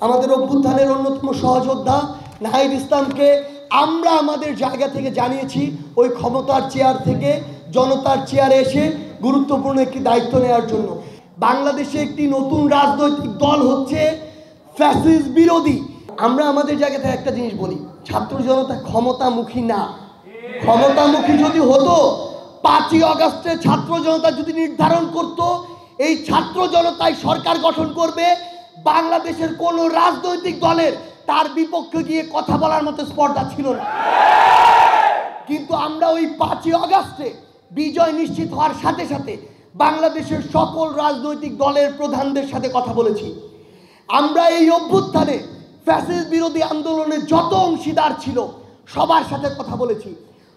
আমাদের অভ্যুত্থানের অন্যতম সহযোদ্ধা নাহিদ ইসলামকে আমরা আমাদের জায়গা থেকে জানিয়েছি ওই ক্ষমতার চেয়ার থেকে জনতার চেয়ারে এসে গুরুত্বপূর্ণ একটি দায়িত্ব নেওয়ার জন্য। বাংলাদেশে একটি নতুন রাজনৈতিক দল হচ্ছে ফ্যাসিস্ট বিরোধী। আমরা আমাদের জায়গা থেকে একটা জিনিস বলি, ছাত্র জনতা ক্ষমতামুখী না। ক্ষমতামুখী যদি হতো 5ই আগস্টে ছাত্র জনতা যদি নির্ধারণ করত এই ছাত্র জনতাই সরকার গঠন করবে, বাংলাদেশের কোন রাজনৈতিক দলের তার বিপক্ষে গিয়ে কথা বলার মতো স্পর্ধা ছিল না। কিন্তু আমরা ওই 5ই আগস্টে বিজয় নিশ্চিত হওয়ার সাথে সাথে বাংলাদেশের সকল রাজনৈতিক দলের প্রধানদের সাথে কথা বলেছি। আমরা এই অভ্যুত্থানে ফ্যাসিস্ট বিরোধী আন্দোলনের যত অংশীদার ছিল সবার সাথে কথা বলেছি।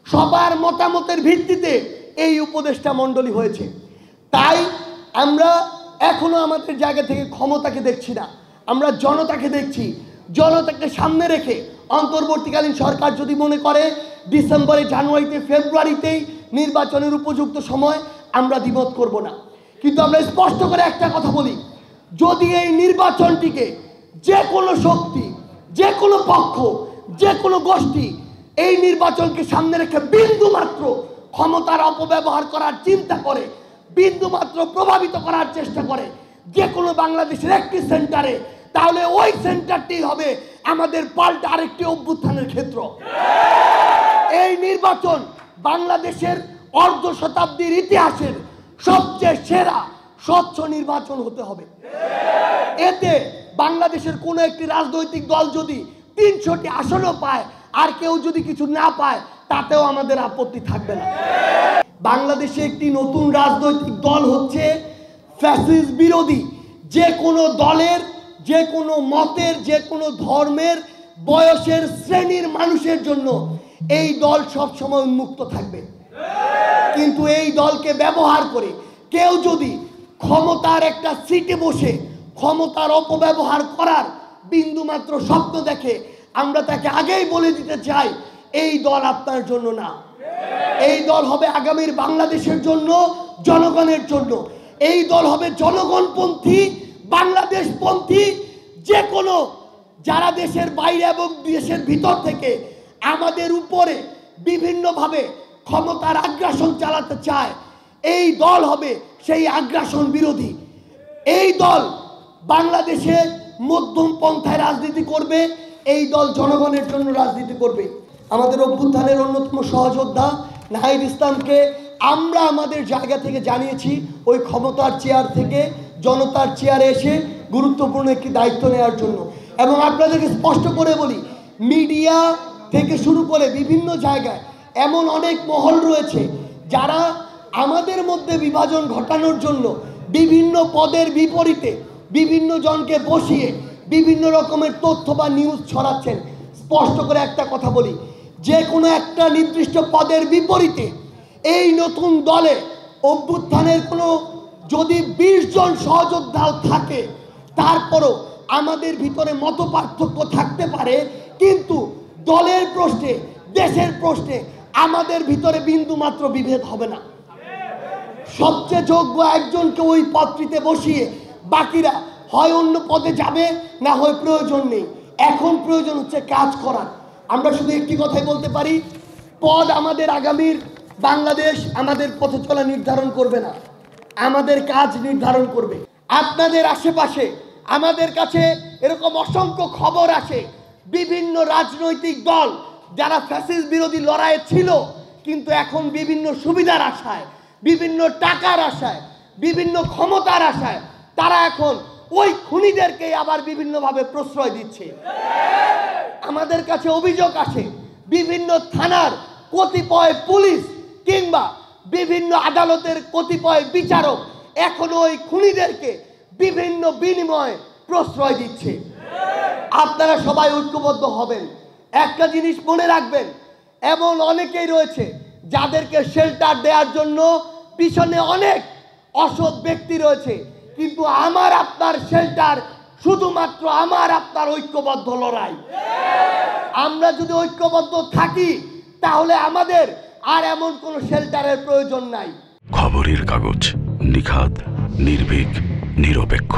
সবার মতামতের ভিত্তিতে এই উপদেষ্টা মণ্ডলী হয়েছে। তাই আমরা এখনো আমাদের জায়গা থেকে ক্ষমতাকে দেখছি না, আমরা জনতাকে দেখছি। জনতাকে সামনে রেখে অন্তর্বর্তীকালীন সরকার যদি মনে করে ডিসেম্বরে, জানুয়ারিতে, ফেব্রুয়ারিতেই নির্বাচনের উপযুক্ত সময়, আমরা দ্বিমত করব না। কিন্তু আমরা স্পষ্ট করে একটা কথা বলি, যদি এই নির্বাচনটিকে যে কোনো শক্তি, যে কোনো পক্ষ, যে কোনো গোষ্ঠী এই নির্বাচনকে সামনে রেখে বিন্দু মাত্র ক্ষমতার অপব্যবহার করার চিন্তা করে, বিন্দু মাত্র প্রভাবিত করার চেষ্টা করে যে কোনো বাংলাদেশের একটি সেন্টারে, তাহলে ওই সেন্টারটি হবে আমাদের পাল্টা আরেকটি অভ্যুত্থানের ক্ষেত্র। এই নির্বাচন বাংলাদেশের অর্ধ শতাব্দীর ইতিহাসের সবচেয়ে সেরা স্বচ্ছ নির্বাচন হতে হবে। এতে বাংলাদেশের কোনো একটি রাজনৈতিক দল যদি 300টি আসনও পায় আর কেউ যদি কিছু না পায় তাতেও আমাদের আপত্তি থাকবে না। বাংলাদেশে একটি নতুন রাজনৈতিক দল হচ্ছে ফ্যাসিস্ট বিরোধী। যে কোনো দলের, যে কোনো মতের, যে কোনো ধর্মের, বয়সের, শ্রেণীর মানুষের জন্য এই দল সবসময় উন্মুক্ত থাকবে। কিন্তু এই দলকে ব্যবহার করে কেউ যদি ক্ষমতার একটা সিটে বসে ক্ষমতার অপব্যবহার করার বিন্দুমাত্র স্বপ্ন দেখে, আমরা তাকে আগেই বলে দিতে চাই এই দল আপনার জন্য না। এই দল হবে আগামীর বাংলাদেশের জন্য, জনগণের জন্য। এই দল হবে জনগণপন্থী, বাংলাদেশপন্থী। যে কোনো যারা দেশের বাইরে এবং দেশের ভিতর থেকে আমাদের উপরে বিভিন্নভাবে ক্ষমতার আগ্রাসন চালাতে চায়, এই দল হবে সেই আগ্রাসন বিরোধী। এই দল বাংলাদেশে মধ্যম পন্থায় রাজনীতি করবে, এই দল জনগণের জন্য রাজনীতি করবে। আমাদের অভ্যুত্থানের অন্যতম সহযোদ্ধা নাহিদ ইসলামকে আমরা আমাদের জায়গা থেকে জানিয়েছি ওই ক্ষমতার চেয়ার থেকে জনতার চেয়ারে এসে গুরুত্বপূর্ণ একটি দায়িত্ব নেওয়ার জন্য। এবং আপনাদেরকে স্পষ্ট করে বলি, মিডিয়া থেকে শুরু করে বিভিন্ন জায়গায় এমন অনেক মহল রয়েছে যারা আমাদের মধ্যে বিভাজন ঘটানোর জন্য বিভিন্ন পদের বিপরীতে বিভিন্ন জনকে বসিয়ে বিভিন্ন রকমের তথ্য বা নিউজ ছড়াচ্ছেন। স্পষ্ট করে একটা কথা বলি, যে কোনো একটা নির্দিষ্ট পদের বিপরীতে এই নতুন দলে অভ্যুত্থানের কোনো যদি 20 জন সহযোদ্ধাও থাকে, তারপরও আমাদের ভিতরে মত পার্থক্য থাকতে পারে, কিন্তু দলের প্রশ্নে, দেশের প্রশ্নে আমাদের ভিতরে বিন্দুমাত্র বিভেদ হবে না। সবচেয়ে যোগ্য একজনকে ওই পদটিতে বসিয়ে বাকিরা হয় অন্য পদে যাবে, না হয় প্রয়োজন নেই। এখন প্রয়োজন হচ্ছে কাজ করার। আমরা শুধু একটি কথাই বলতে পারি, পদ আমাদের আগামীর বাংলাদেশ আমাদের পথে চলা নির্ধারণ করবে না, আমাদের কাজ নির্ধারণ করবে। আপনাদের আশেপাশে আমাদের কাছে এরকম অসংখ্য খবর আসে, বিভিন্ন রাজনৈতিক দল যারা ফ্যাসিস্ট বিরোধী লড়াইয়ে ছিল কিন্তু এখন বিভিন্ন সুবিধার আশায়, বিভিন্ন টাকার আশায়, বিভিন্ন ক্ষমতার আশায় তারা এখন ওই খুনিদেরকে আবার বিভিন্নভাবে প্রশ্রয় দিচ্ছে। আমাদের কাছে অভিযোগ আসে, বিভিন্ন থানার কতিপয় পুলিশ কিংবা বিভিন্ন আদালতের কতিপয় বিচারক এখনো ওই খুনিদেরকে বিভিন্ন বিনিময়ে প্রশ্রয় দিচ্ছে। আপনারা সবাই ঐক্যবদ্ধ হবেন। একটা জিনিস মনে রাখবেন, এমন অনেকেই রয়েছে যাদেরকে শেল্টার দেওয়ার জন্য পিছনে অনেক অসৎ ব্যক্তি রয়েছে, কিন্তু আমার আপনার শেল্টার শুধুমাত্র আমার আপনার ঐক্যবদ্ধ লড়াই। আমরা যদি ঐক্যবদ্ধ থাকি তাহলে আমাদের আর এমন কোনো শেল্টারের প্রয়োজন নাই। খবরের কাগজ, নিখাদ, নির্ভীক, নিরপেক্ষ।